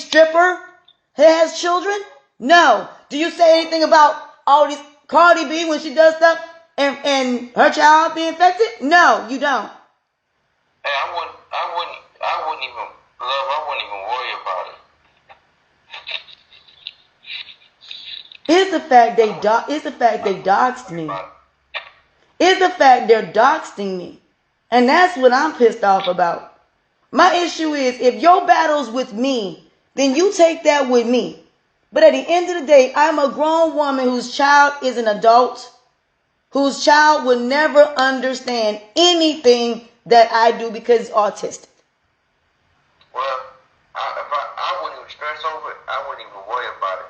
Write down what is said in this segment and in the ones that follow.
stripper that has children? No. Do you say anything about all these Cardi B when she does stuff and her child being infected? No, you don't. Hey, I wouldn't even worry about it. It's the fact they doxed me. It's the fact they're doxing me. And that's what I'm pissed off about. My issue is, if your battle's with me, then you take that with me. But at the end of the day, I'm a grown woman whose child is an adult, whose child will never understand anything that I do because it's autistic. Well, I wouldn't even stress over it. I wouldn't even worry about it.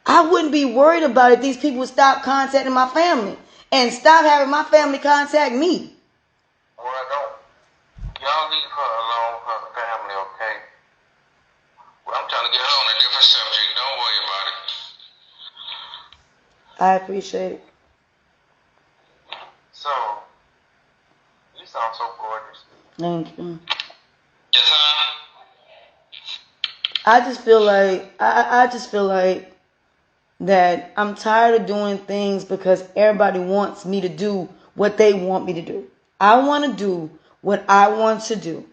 I wouldn't be worried about it. These people would stop contacting my family and stop having my family contact me. Well, y'all leave her alone, her family, okay? Well, I'm trying to get her on a different subject. Don't worry about it. I appreciate it. So, you sound so gorgeous. Thank you. Yes, huh? I just feel like that I'm tired of doing things because everybody wants me to do what they want me to do. I want to do what I want to do.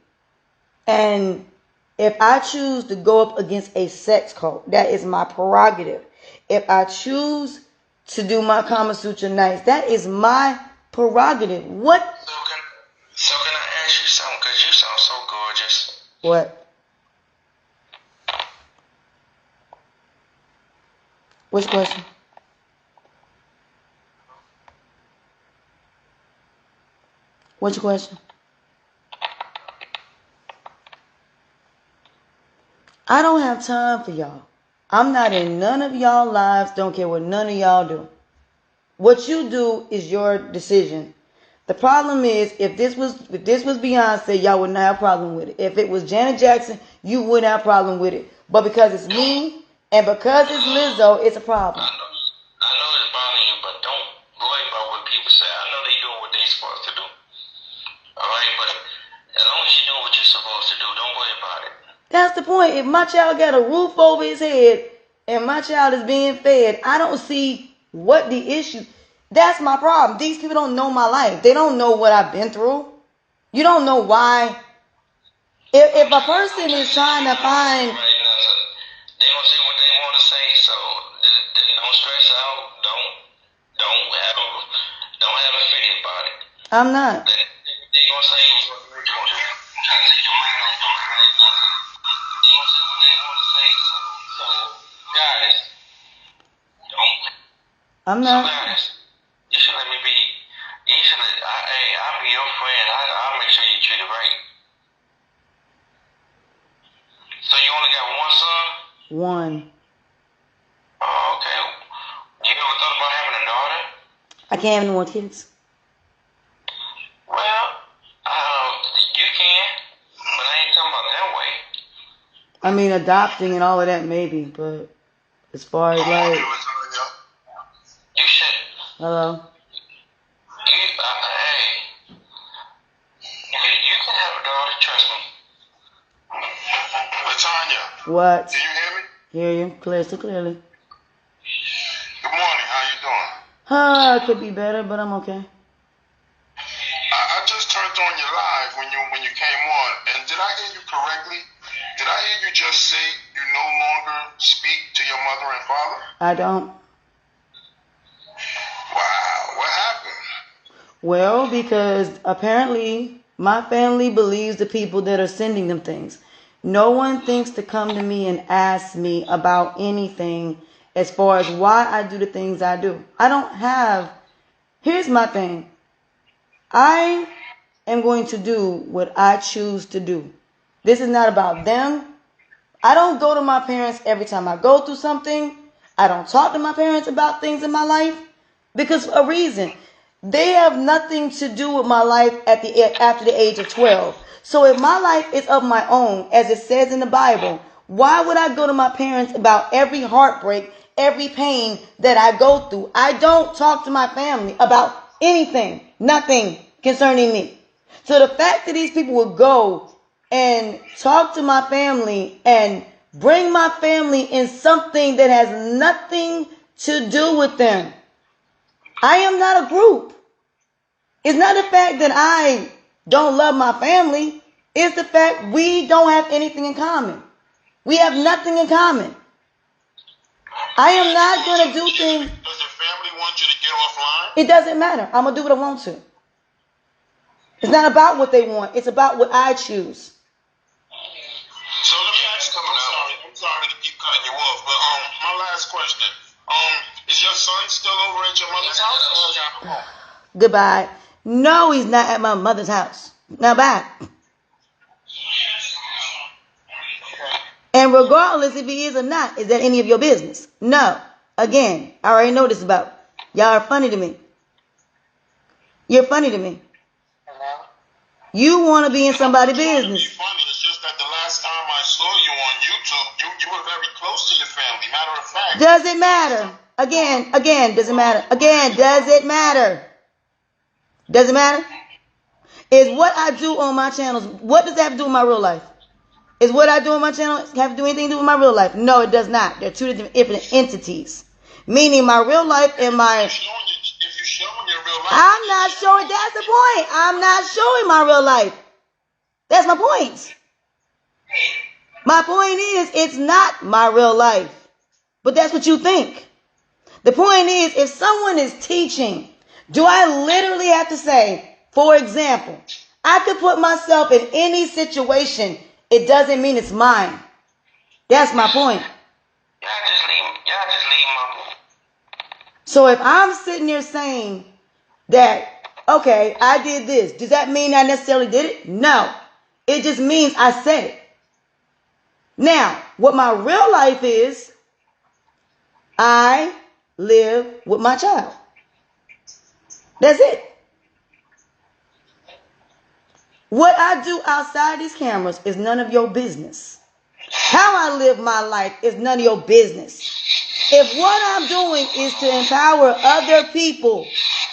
And if I choose to go up against a sex cult, that is my prerogative. If I choose to do my Kama Sutra nights, that is my prerogative. What? So can I ask you something? Because you sound so gorgeous. What? Which question? What's your question? I don't have time for y'all. I'm not in none of y'all lives. Don't care what none of y'all do. What you do is your decision. The problem is, if this was Beyonce, y'all would not have a problem with it. If it was Janet Jackson, you wouldn't have a problem with it. But because it's me and because it's Lizzo, it's a problem. I know it's bothering you, but don't worry about what people say. I know they doing what they supposed to do. All right, but as long as you're doing what you're supposed to do, don't worry about it. That's the point. If my child got a roof over his head and my child is being fed, I don't see what the issue. That's my problem. These people don't know my life. They don't know what I've been through. You don't know why. If a person is trying to find... They're going to say what they want to say, so don't stress out. Don't have a feeling about it. I'm not. They're going to say what they want to say. They're going to say what they want to say, so guys, don't. I'm not. So guys, you should let me be. You should let. I'll be your friend. I'll make sure you treat it right. So you only got one son? One. Oh, okay. You ever thought about having a daughter? I can't have any more kids. Well, you can, but I ain't talking about that way. I mean, adopting and all of that maybe, but as far as like... You should. Hello? You can have a daughter, trust me. Latonya. What? Can you hear me? Hear you clearly. Good morning. How you doing? It could be better, but I'm okay. I just turned on your live when you came on, and did I hear you correctly? Did I hear you just say you no longer speak to your mother and father? I don't. Wow, what happened? Well, because apparently my family believes the people that are sending them things. No one thinks to come to me and ask me about anything as far as why I do the things I do. I don't have... Here's my thing. I am going to do what I choose to do. This is not about them. I don't go to my parents every time I go through something. I don't talk to my parents about things in my life because for a reason. They have nothing to do with my life after the age of 12. So if my life is of my own, as it says in the Bible, why would I go to my parents about every heartbreak, every pain that I go through? I don't talk to my family about anything, nothing concerning me. So the fact that these people would go and talk to my family and bring my family in something that has nothing to do with them. I am not a group. It's not the fact that I don't love my family. It's the fact we don't have anything in common. We have nothing in common. I am not going to do things. Does your family want you to get offline? It doesn't matter. I'm going to do what I want to. It's not about what they want. It's about what I choose. So let me ask you, I'm sorry to keep cutting you off, but my last question. Is your son still over at your mother's house? Goodbye. No, he's not at my mother's house. Now bye. And regardless if he is or not, is that any of your business? No. Again, I already know this about. Y'all are funny to me. You're funny to me. You want to be in somebody's business. It's funny. It's just that the last time I saw you on YouTube, you were very close to your family. Matter of fact. Does it matter? Again, does it matter? Again, does it matter? Does it matter? Is what I do on my channels, what does that have to do with my real life? Is what I do on my channel have to do anything to do with my real life? No, it does not. They're two different entities. Meaning my real life and my... If you're showing your real life... I'm not showing... That's the point. I'm not showing my real life. That's my point. My point is, it's not my real life. But that's what you think. The point is, if someone is teaching, do I literally have to say, for example, I could put myself in any situation. It doesn't mean it's mine. That's my point. Y'all just leave mama. So if I'm sitting there saying that, okay, I did this, does that mean I necessarily did it? No. It just means I said it. Now, what my real life is, I live with my child. That's it. What I do outside these cameras is none of your business. How I live my life is none of your business. If what I'm doing is to empower other people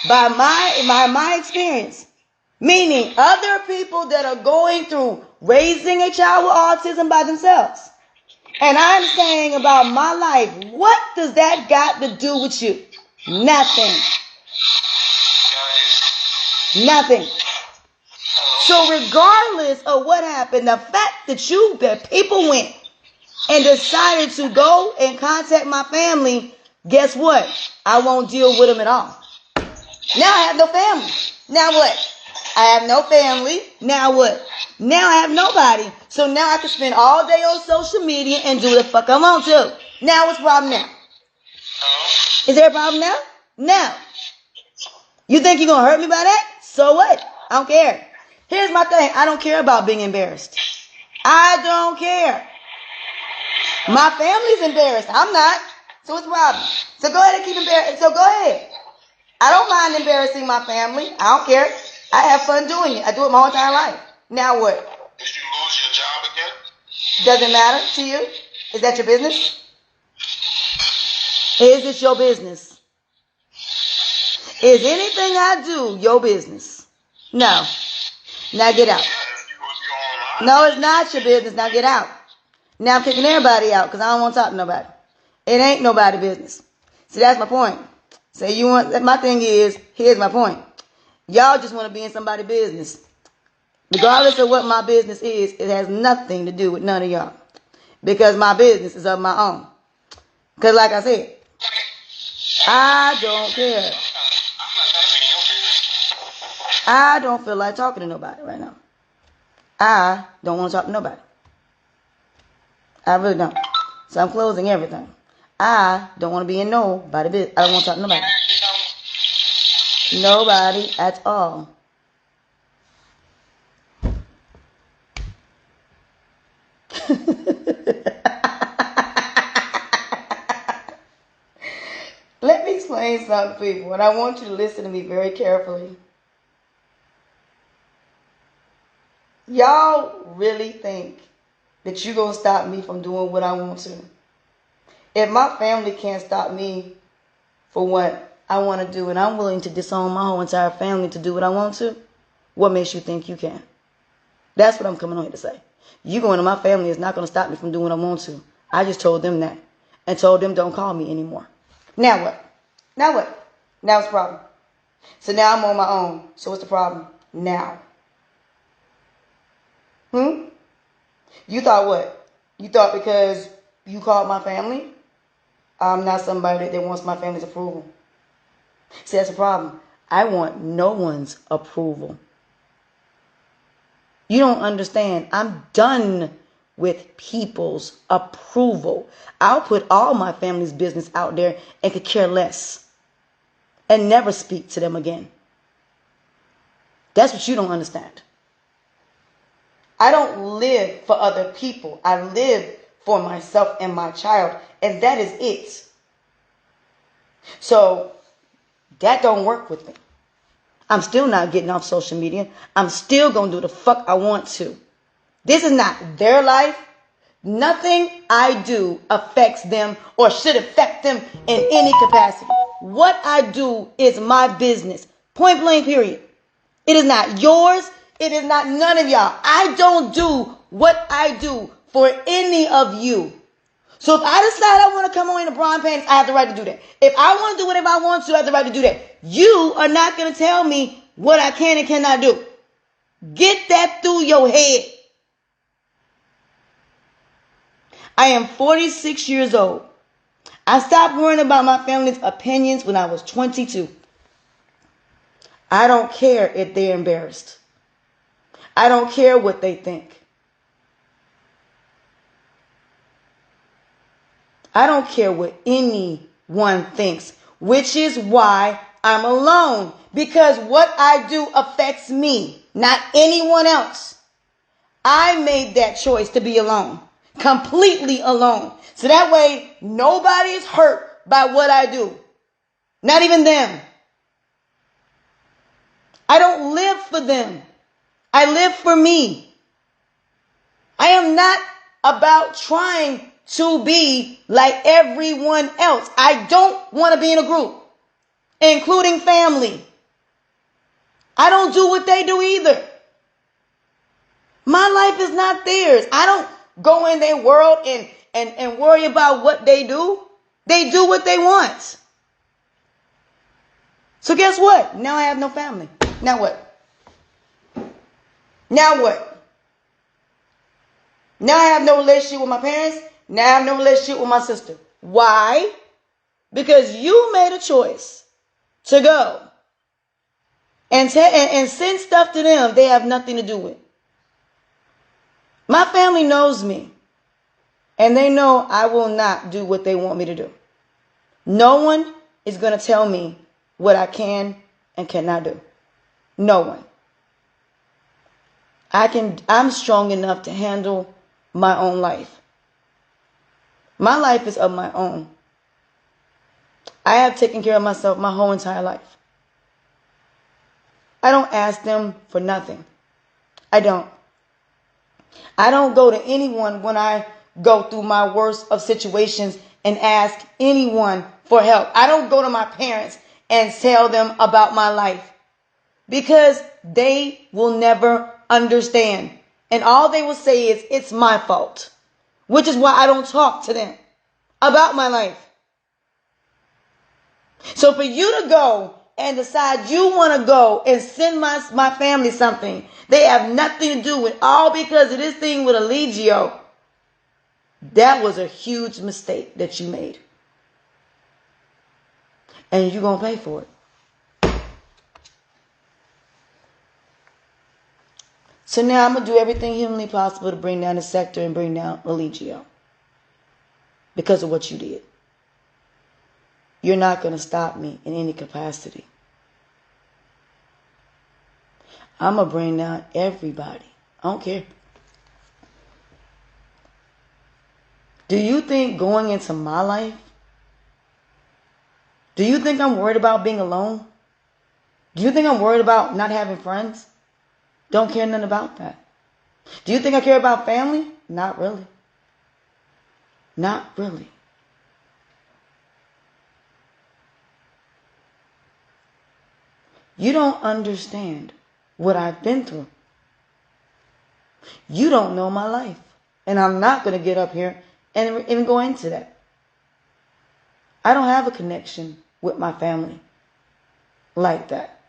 by my experience, meaning other people that are going through raising a child with autism by themselves, and I'm saying about my life, what does that got to do with you? Nothing. Nothing. So regardless of what happened, the fact that people went and decided to go and contact my family, guess what? I won't deal with them at all. Now I have no family. Now what? I have no family. Now what? Now I have nobody. So now I can spend all day on social media and do the fuck I want to. Now what's the problem now? Is there a problem now? No. You think you're going to hurt me by that? So what? I don't care. Here's my thing. I don't care about being embarrassed. I don't care. My family's embarrassed. I'm not. So what's the problem? So go ahead and keep embarrassed. So go ahead. I don't mind embarrassing my family. I don't care. I have fun doing it. I do it my whole entire life. Now what? Did you lose your job again? Doesn't matter to you? Is that your business? Is it your business? Is anything I do your business? No. Now get out. No, it's not your business. Now get out. Now I'm kicking everybody out because I don't want to talk to nobody. It ain't nobody's business. See, that's my point. So my thing is, here's my point. Y'all just want to be in somebody's business. Regardless of what my business is, it has nothing to do with none of y'all. Because my business is of my own. Because like I said, I don't care. I don't feel like talking to nobody right now. I don't want to talk to nobody. I really don't. So I'm closing everything. I don't want to be in nobody business. I don't want to talk to nobody. Nobody at all. Let me explain something, people, and I want you to listen to me very carefully. Y'all really think that you're going to stop me from doing what I want to? If my family can't stop me for what I want to do, and I'm willing to disown my whole entire family to do what I want to, what makes you think you can? That's what I'm coming on here to say. You going to my family is not going to stop me from doing what I want to. I just told them that and told them don't call me anymore. Now what? Now what? Now it's a problem. So now I'm on my own. So what's the problem now? You thought what? You thought because you called my family, I'm not somebody that wants my family's approval. See, that's a problem. I want no one's approval. You don't understand. I'm done with people's approval. I'll put all my family's business out there and could care less and never speak to them again. That's what you don't understand. I don't live for other people. I live for myself and my child, and that is it. So that don't work with me. I'm still not getting off social media. I'm still going to do the fuck I want to. This is not their life. Nothing I do affects them or should affect them in any capacity. What I do is my business. Point blank, period. It is not yours. It is not none of y'all. I don't do what I do for any of you. So if I decide I want to come on in the bra pants, I have the right to do that. If I want to do whatever I want to, I have the right to do that. You are not going to tell me what I can and cannot do. Get that through your head. I am 46 years old. I stopped worrying about my family's opinions when I was 22. I don't care if they're embarrassed. I don't care what they think. I don't care what anyone thinks, which is why I'm alone. Because what I do affects me, not anyone else. I made that choice to be alone, completely alone. So that way, nobody is hurt by what I do. Not even them. I don't live for them. I live for me. I am not about trying to be like everyone else. I don't want to be in a group, including family. I don't do what they do either. My life is not theirs. I don't go in their world and worry about what they do. They do what they want. So guess what? Now I have no family. Now what? Now what? Now I have no relationship with my parents. Now I have no relationship with my sister. Why? Because you made a choice to go and send stuff to them they have nothing to do with. My family knows me, and they know I will not do what they want me to do. No one is going to tell me what I can and cannot do. No one. I'm strong enough to handle my own life. My life is of my own. I have taken care of myself my whole entire life. I don't ask them for nothing. I don't. I don't go to anyone when I go through my worst of situations and ask anyone for help. I don't go to my parents and tell them about my life because they will never understand. And all they will say is, it's my fault. Which is why I don't talk to them about my life. So for you to go and decide you want to go and send my family something they have nothing to do with, all because of this thing with Allegio, that was a huge mistake that you made. And you're going to pay for it. So now I'm going to do everything humanly possible to bring down the sector and bring down Allegio. Because of what you did. You're not going to stop me in any capacity. I'm going to bring down everybody. I don't care. Do you think going into my life, do you think I'm worried about being alone? Do you think I'm worried about not having friends? Don't care nothing about that. Do you think I care about family? Not really. Not really. You don't understand what I've been through. You don't know my life. And I'm not going to get up here and even go into that. I don't have a connection with my family like that.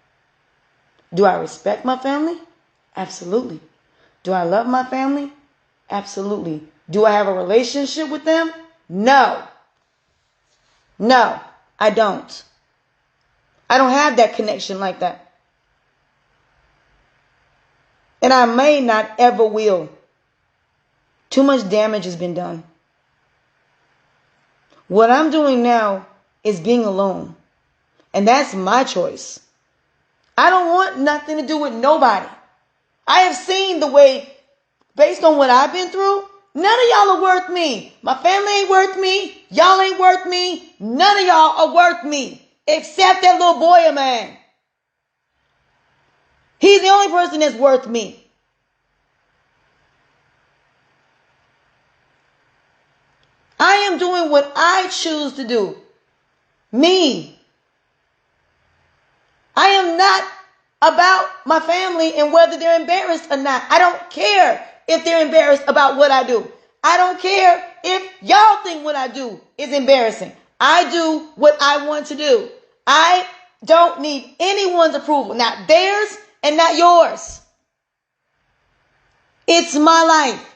Do I respect my family? Absolutely. Do I love my family? Absolutely. Do I have a relationship with them? No. No, I don't. I don't have that connection like that. And I may not ever will. Too much damage has been done. What I'm doing now is being alone. And that's my choice. I don't want nothing to do with nobody. I have seen the way, based on what I've been through, none of y'all are worth me. My family ain't worth me. Y'all ain't worth me. None of y'all are worth me. Except that little boy of mine. He's the only person that's worth me. I am doing what I choose to do. Me. I am not about my family and whether they're embarrassed or not. I don't care if they're embarrassed about what I do. I don't care if y'all think what I do is embarrassing. I do what I want to do. I don't need anyone's approval. Not theirs and not yours. It's my life.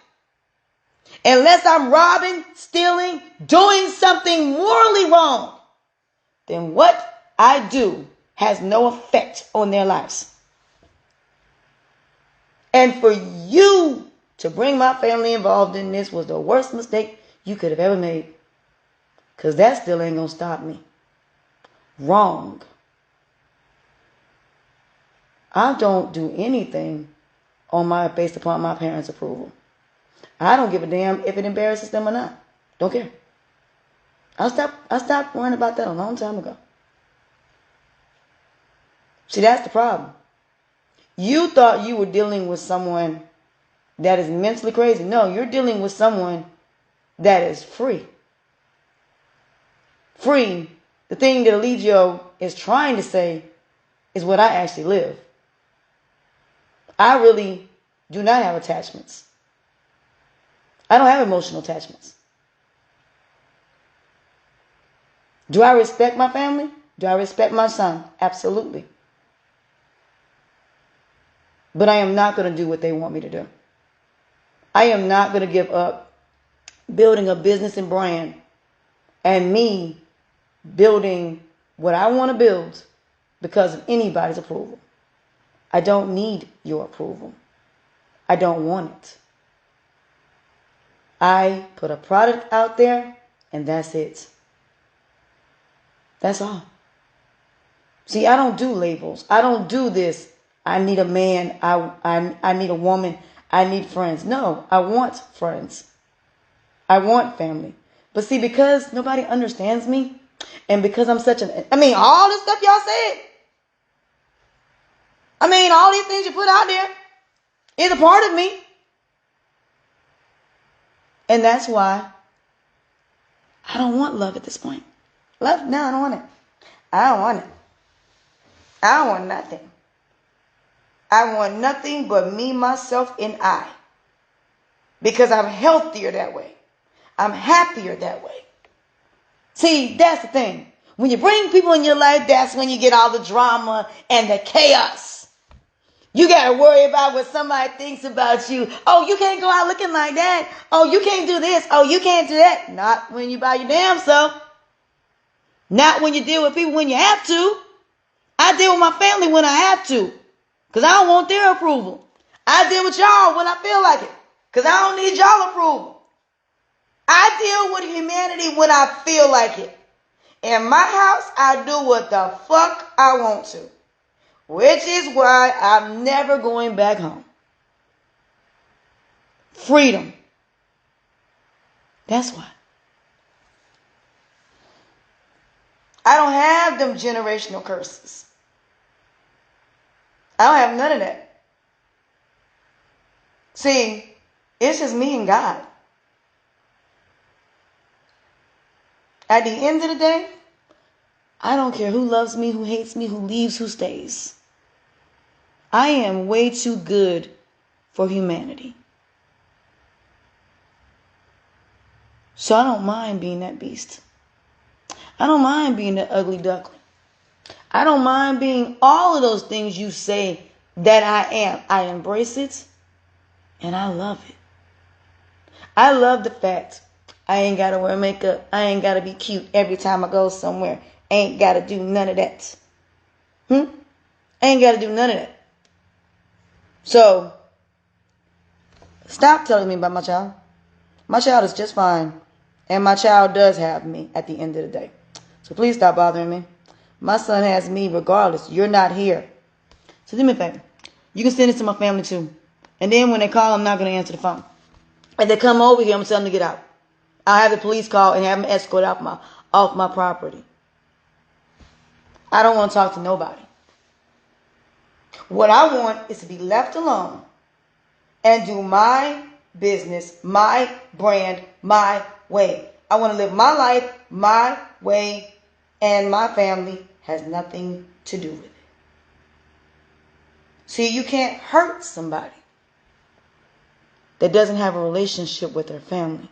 Unless I'm robbing, stealing, doing something morally wrong, then what I do has no effect on their lives. And for you to bring my family involved in this was the worst mistake you could have ever made. Because that still ain't going to stop me. Wrong. I don't do anything based upon my parents' approval. I don't give a damn if it embarrasses them or not. Don't care. I stopped worrying about that a long time ago. See, that's the problem. You thought you were dealing with someone that is mentally crazy. No, you're dealing with someone that is free. Free, the thing that Eligio is trying to say, is what I actually live. I really do not have attachments. I don't have emotional attachments. Do I respect my family? Do I respect my son? Absolutely. But I am not going to do what they want me to do. I am not going to give up building a business and brand and me building what I want to build because of anybody's approval. I don't need your approval. I don't want it. I put a product out there and that's it. That's all. See, I don't do labels. I don't do this. I need a man. I need a woman. I need friends. No, I want friends. I want family. But see, because nobody understands me and because I'm all this stuff y'all said. All these things you put out there is a part of me. And that's why I don't want love at this point. Love? No, I don't want it. I don't want it. I don't want nothing. I want nothing but me, myself, and I. Because I'm healthier that way. I'm happier that way. See, that's the thing. When you bring people in your life, that's when you get all the drama and the chaos. You got to worry about what somebody thinks about you. Oh, you can't go out looking like that. Oh, you can't do this. Oh, you can't do that. Not when you by your damn self. Not when you deal with people when you have to. I deal with my family when I have to. Because I don't want their approval. I deal with y'all when I feel like it. Because I don't need y'all approval. I deal with humanity when I feel like it. In my house, I do what the fuck I want to. Which is why I'm never going back home. Freedom. That's why. I don't have them generational curses. I don't have none of that. See, it's just me and God. At the end of the day, I don't care who loves me, who hates me, who leaves, who stays. I am way too good for humanity. So I don't mind being that beast. I don't mind being that ugly duckling. I don't mind being all of those things you say that I am. I embrace it and I love it. I love the fact I ain't got to wear makeup. I ain't got to be cute every time I go somewhere. Ain't got to do none of that. Ain't got to do none of that. So, stop telling me about my child. My child is just fine. And my child does have me at the end of the day. So please stop bothering me. My son has me regardless. You're not here. So do me a favor. You can send it to my family too. And then when they call, I'm not going to answer the phone. If they come over here, I'm going to tell them to get out. I'll have the police call and have them escort off my property. I don't want to talk to nobody. What I want is to be left alone and do my business, my brand, my way. I want to live my life my way, and my family has nothing to do with it. See, you can't hurt somebody that doesn't have a relationship with their family.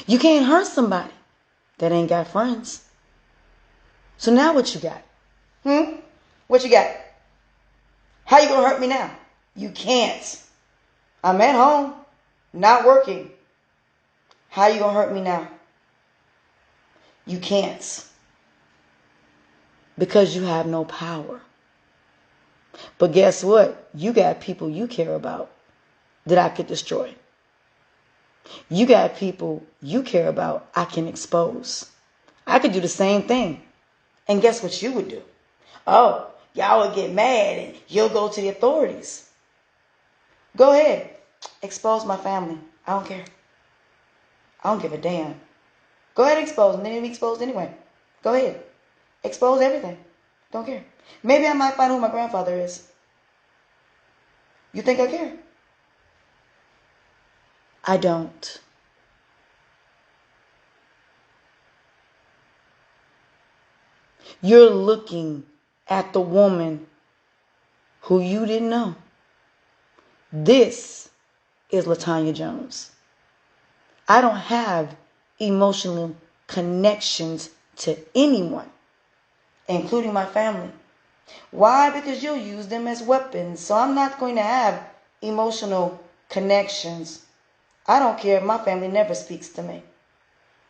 You can't hurt somebody that ain't got friends. So now what you got? What you got? How you gonna hurt me now? You can't. I'm at home, not working. How you gonna hurt me now? You can't. Because you have no power. But guess what? You got people you care about that I could destroy. You got people you care about I can expose. I could do the same thing. And guess what you would do? Oh, y'all would get mad and you'll go to the authorities. Go ahead. Expose my family. I don't care. I don't give a damn. Go ahead and expose them. They need to be exposed anyway. Go ahead. Expose everything. Don't care. Maybe I might find who my grandfather is. You think I care? I don't. You're looking at the woman who you didn't know. This is Latonya Jones. I don't have emotional connections to anyone, including my family. Why? Because you'll use them as weapons. So I'm not going to have emotional connections. I don't care if my family never speaks to me.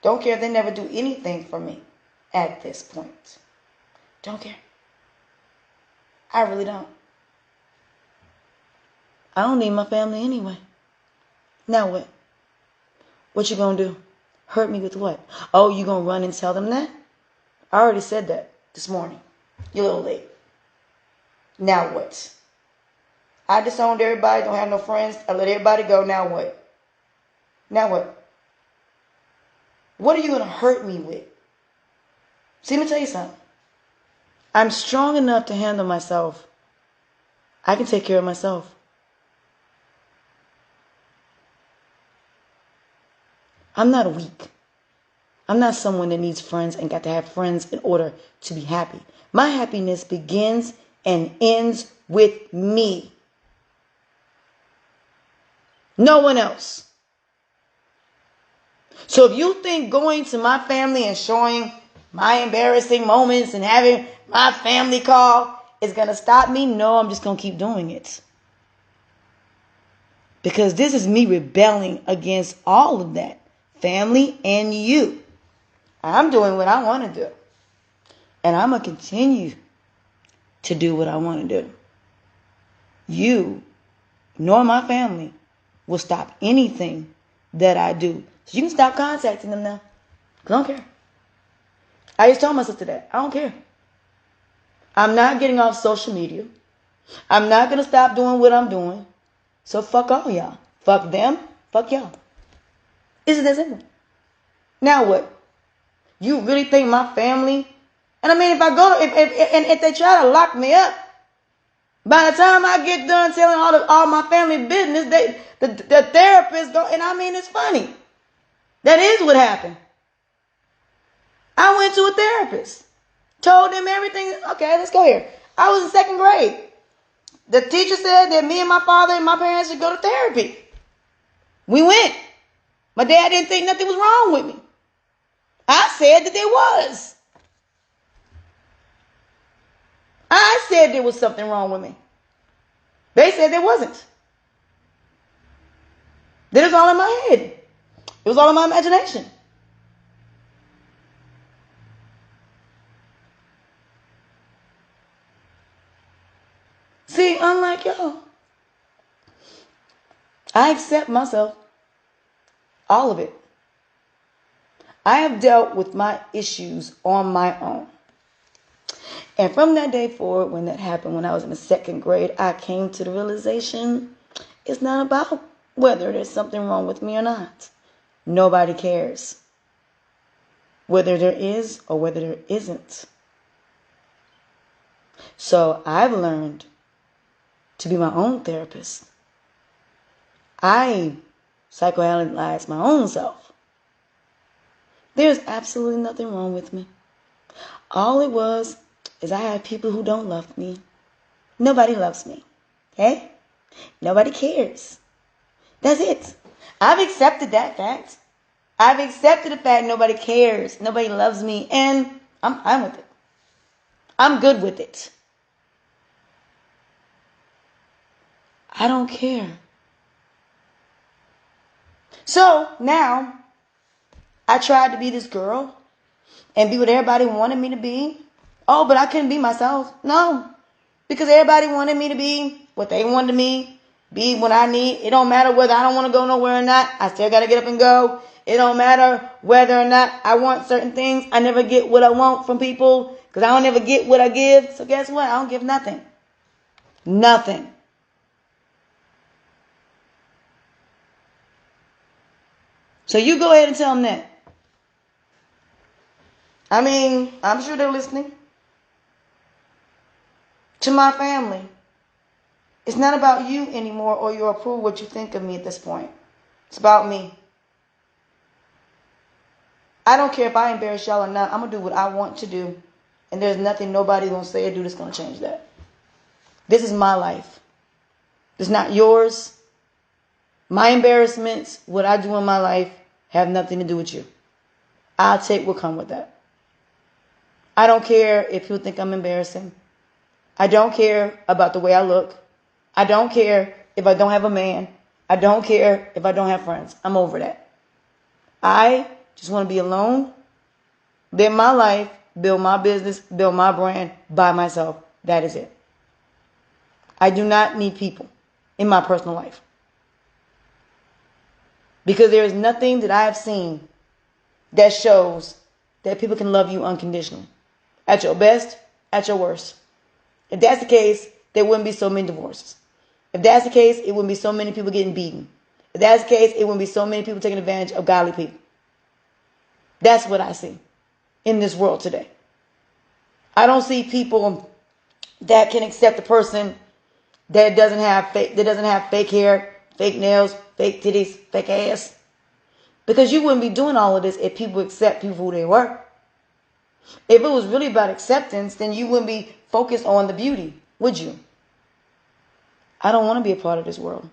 Don't care if they never do anything for me at this point. Don't care. I really don't. I don't need my family anyway. Now what? What you gonna do? Hurt me with what? Oh, you gonna run and tell them that? I already said that this morning. You're a little late. Now what? I disowned everybody, don't have no friends. I let everybody go. Now what? Now what? What are you gonna hurt me with? See, let me tell you something. I'm strong enough to handle myself. I can take care of myself. I'm not weak. I'm not someone that needs friends and got to have friends in order to be happy. My happiness begins and ends with me. No one else. So if you think going to my family and showing my embarrassing moments and having my family call is going to stop me, no, I'm just going to keep doing it. Because this is me rebelling against all of that. Family and you. I'm doing what I want to do. And I'm going to continue to do what I want to do. You, nor my family, will stop anything that I do. So you can stop contacting them now. Because I don't care. I just told my sister that. I don't care. I'm not getting off social media. I'm not going to stop doing what I'm doing. So fuck all y'all. Fuck them. Fuck y'all. Is it that simple? Now what? You really think my family? And I mean, if I go, if they try to lock me up, by the time I get done telling all my family business, the therapist go, and I mean, it's funny. That is what happened. I went to a therapist, told them everything. Okay, let's go here. I was in second grade. The teacher said that me and my father and my parents should go to therapy. We went. My dad didn't think nothing was wrong with me. I said that there was. I said there was something wrong with me. They said there wasn't. That was all in my head. It was all in my imagination. See, unlike y'all, I accept myself. All of it. I have dealt with my issues on my own. And from that day forward, when that happened, when I was in the second grade, I came to the realization it's not about whether there's something wrong with me or not. Nobody cares. Whether there is or whether there isn't. So I've learned to be my own therapist. I psychoanalyze my own self. There's absolutely nothing wrong with me. All it was is I had people who don't love me. Nobody loves me. Okay? Nobody cares. That's it. I've accepted that fact. I've accepted the fact nobody cares. Nobody loves me. And I'm fine with it. I'm good with it. I don't care. So now I tried to be this girl and be what everybody wanted me to be. Oh, but I couldn't be myself. No. Because everybody wanted me to be what they wanted me be when I need. It don't matter whether I don't want to go nowhere or not. I still got to get up and go. It don't matter whether or not I want certain things. I never get what I want from people because I don't ever get what I give. So guess what? I don't give nothing. Nothing. So you go ahead and tell them that. I mean, I'm sure they're listening. To my family, it's not about you anymore or your approval, what you think of me at this point. It's about me. I don't care if I embarrass y'all or not. I'm going to do what I want to do. And there's nothing nobody's going to say or do that's going to change that. This is my life. It's not yours. My embarrassments, what I do in my life, have nothing to do with you. I'll take what comes with that. I don't care if people think I'm embarrassing. I don't care about the way I look. I don't care if I don't have a man. I don't care if I don't have friends. I'm over that. I just want to be alone, live my life, build my business, build my brand by myself. That is it. I do not need people in my personal life. Because there is nothing that I have seen that shows that people can love you unconditionally. At your best, at your worst. If that's the case, there wouldn't be so many divorces. If that's the case, it wouldn't be so many people getting beaten. If that's the case, it wouldn't be so many people taking advantage of godly people. That's what I see in this world today. I don't see people that can accept a person that doesn't have fake hair, fake nails, fake titties, fake ass. Because you wouldn't be doing all of this if people accept people who they were. If it was really about acceptance, then you wouldn't be focused on the beauty, would you? I don't want to be a part of this world.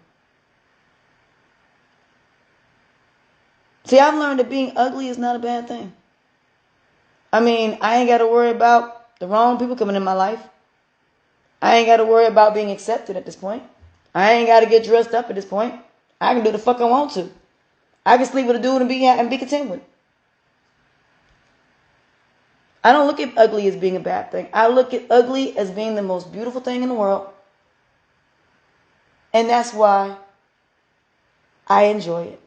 See, I've learned that being ugly is not a bad thing. I mean, I ain't got to worry about the wrong people coming in my life. I ain't got to worry about being accepted at this point. I ain't got to get dressed up at this point. I can do the fuck I want to. I can sleep with a dude and be content with it. I don't look at ugly as being a bad thing. I look at ugly as being the most beautiful thing in the world. And that's why I enjoy it.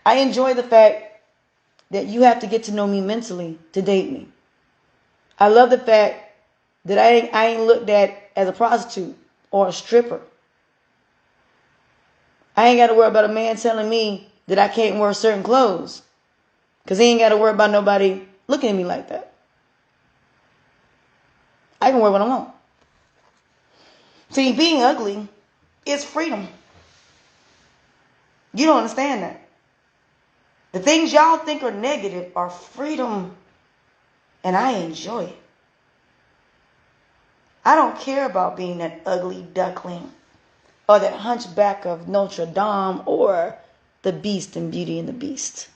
I enjoy the fact that you have to get to know me mentally to date me. I love the fact that I ain't looked at as a prostitute or a stripper. I ain't got to worry about a man telling me that I can't wear certain clothes. Because he ain't got to worry about nobody looking at me like that. I can wear what I want. See, being ugly is freedom. You don't understand that. The things y'all think are negative are freedom. And I enjoy it. I don't care about being that ugly duckling or that hunchback of Notre Dame or the Beast in Beauty and the Beast.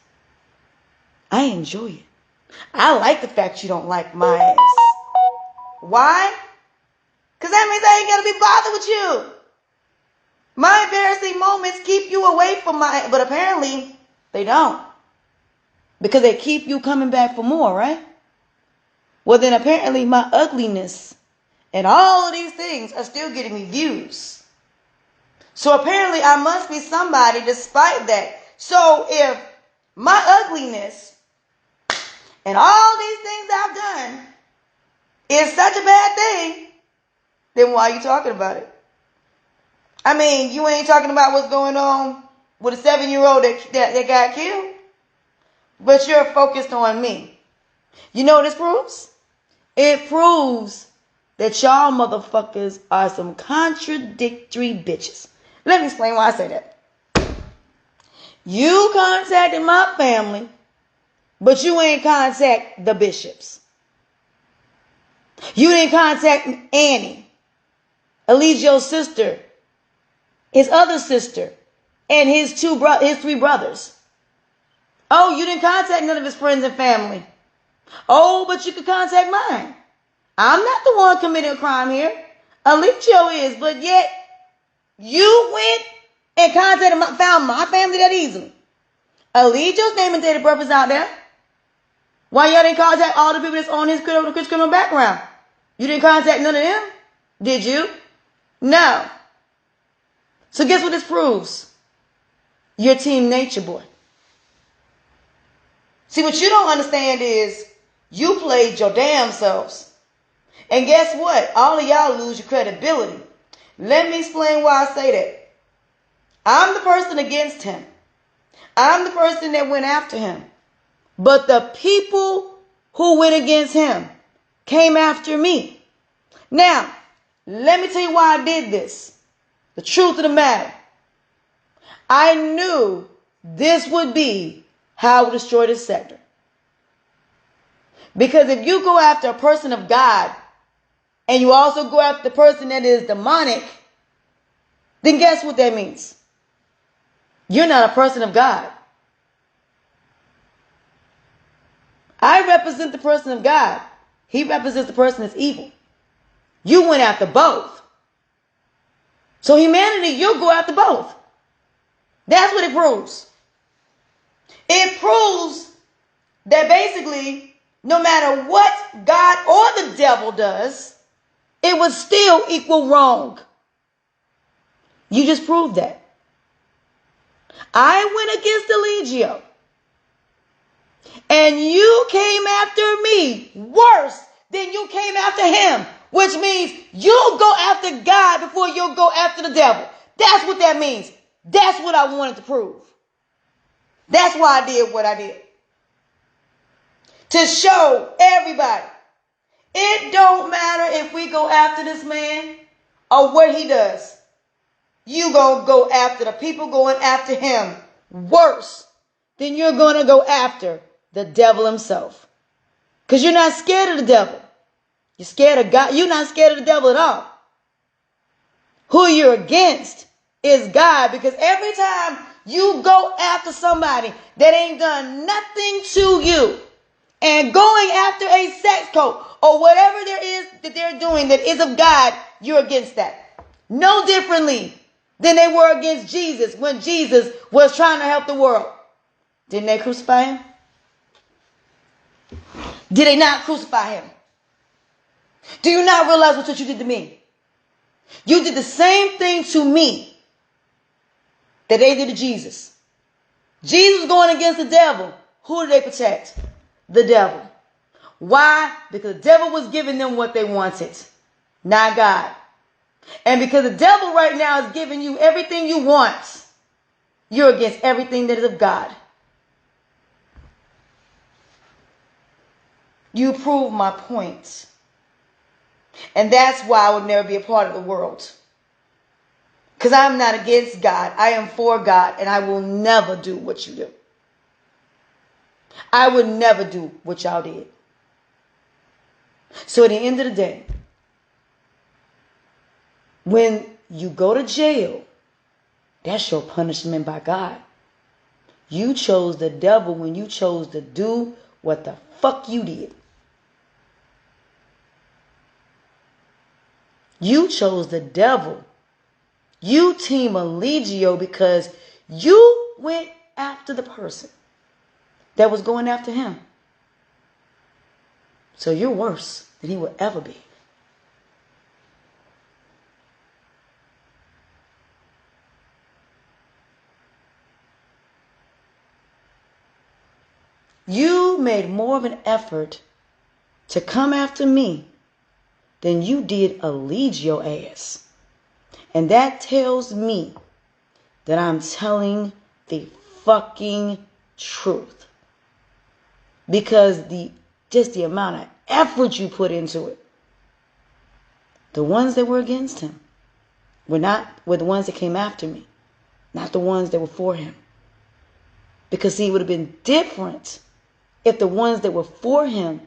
I enjoy it. I like the fact you don't like my ass. Why? Because that means I ain't got to be bothered with you. My embarrassing moments keep you away from my... But apparently, they don't. Because they keep you coming back for more, right? Well, then apparently my ugliness and all of these things are still getting me views. So apparently I must be somebody despite that. So if my ugliness and all these things I've done is such a bad thing, then why are you talking about it? I mean, you ain't talking about what's going on with a 7-year-old that got killed, but you're focused on me. You know what this proves? It proves that y'all motherfuckers are some contradictory bitches. Let me explain why I say that. You contacted my family, but you ain't contact the bishops. You didn't contact Annie, Eligio's sister, his other sister, and his 3 brothers. Oh, you didn't contact none of his friends and family. Oh, but you could contact mine. I'm not the one committing a crime here. Eligio is, but yet you went and found my family that easily. Eligio's name and date of birth is out there. Why y'all didn't contact all the people that's on his criminal background? You didn't contact none of them, did you? No. So guess what this proves? You're Team Nature Boy. See, what you don't understand is you played your damn selves. And guess what? All of y'all lose your credibility. Let me explain why I say that. I'm the person against him. I'm the person that went after him. But the people who went against him came after me. Now, let me tell you why I did this. The truth of the matter. I knew this would be how I would destroy this sector. Because if you go after a person of God, and you also go after the person that is demonic, then guess what that means? You're not a person of God. I represent the person of God. He represents the person that's evil. You went after both. So humanity, you'll go after both. That's what it proves. It proves that basically, no matter what God or the devil does, it would still equal wrong. You just proved that. I went against Eligio. And you came after me worse than you came after him. Which means you'll go after God before you'll go after the devil. That's what that means. That's what I wanted to prove. That's why I did what I did. To show everybody, it don't matter if we go after this man or what he does. You gonna go after the people going after him worse than you're gonna go after the devil himself. Because you're not scared of the devil. You're scared of God. You're not scared of the devil at all. Who you're against is God, because every time you go after somebody that ain't done nothing to you and going after a sex cult or whatever there is that they're doing that is of God, you're against that. No differently than they were against Jesus when Jesus was trying to help the world. Didn't they crucify him? Did they not crucify him? Do you not realize what you did to me? You did the same thing to me that they did to Jesus. Jesus was going against the devil. Who did they protect? The devil. Why? Because the devil was giving them what they wanted, not God. And because the devil right now is giving you everything you want, you're against everything that is of God. You prove my point. And that's why I would never be a part of the world. Because I'm not against God. I am for God, and I will never do what you do. I would never do what y'all did. So at the end of the day, when you go to jail, that's your punishment by God. You chose the devil when you chose to do what the fuck you did. You chose the devil. You team Allegio because you went after the person that was going after him. So you're worse than he will ever be. You made more of an effort to come after me than you did Allegio ass. And that tells me that I'm telling the fucking truth. Because just the amount of effort you put into it. The ones that were against him were the ones that came after me, not the ones that were for him. Because see, it would have been different if the ones that were for him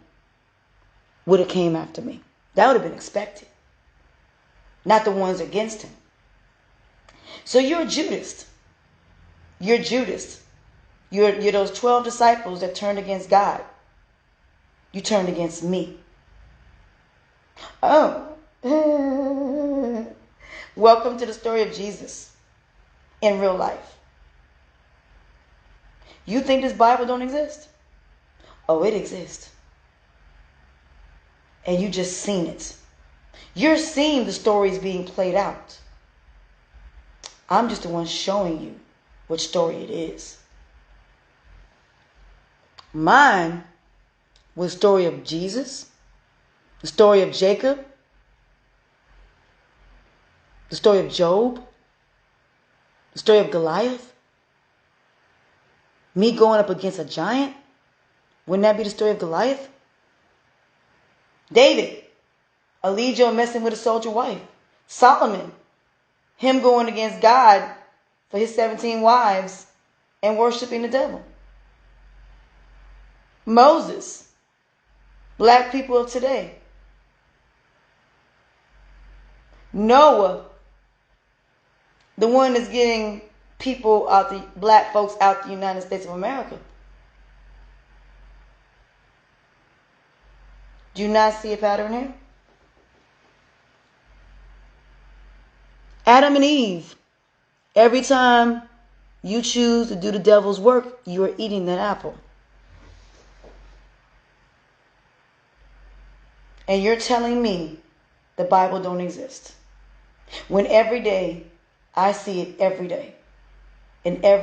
would have came after me. That would have been expected. Not the ones against him. So you're a Judas. You're Judas. You're those 12 disciples that turned against God. You turned against me. Oh. Welcome to the story of Jesus in real life. You think this Bible don't exist? Oh, it exists. And you just seen it. You're seeing the stories being played out. I'm just the one showing you which story it is. Mine was the story of Jesus, the story of Jacob, the story of Job, the story of Goliath. Me going up against a giant. Wouldn't that be the story of Goliath? David, Allegio messing with a soldier wife. Solomon, him going against God for his 17 wives and worshiping the devil. Moses, black people of today. Noah, the one that's getting black folks out the United States of America. Do you not see a pattern here? Adam and Eve. Every time you choose to do the devil's work, you are eating that apple. And you're telling me the Bible don't exist. When every day, I see it every day. In every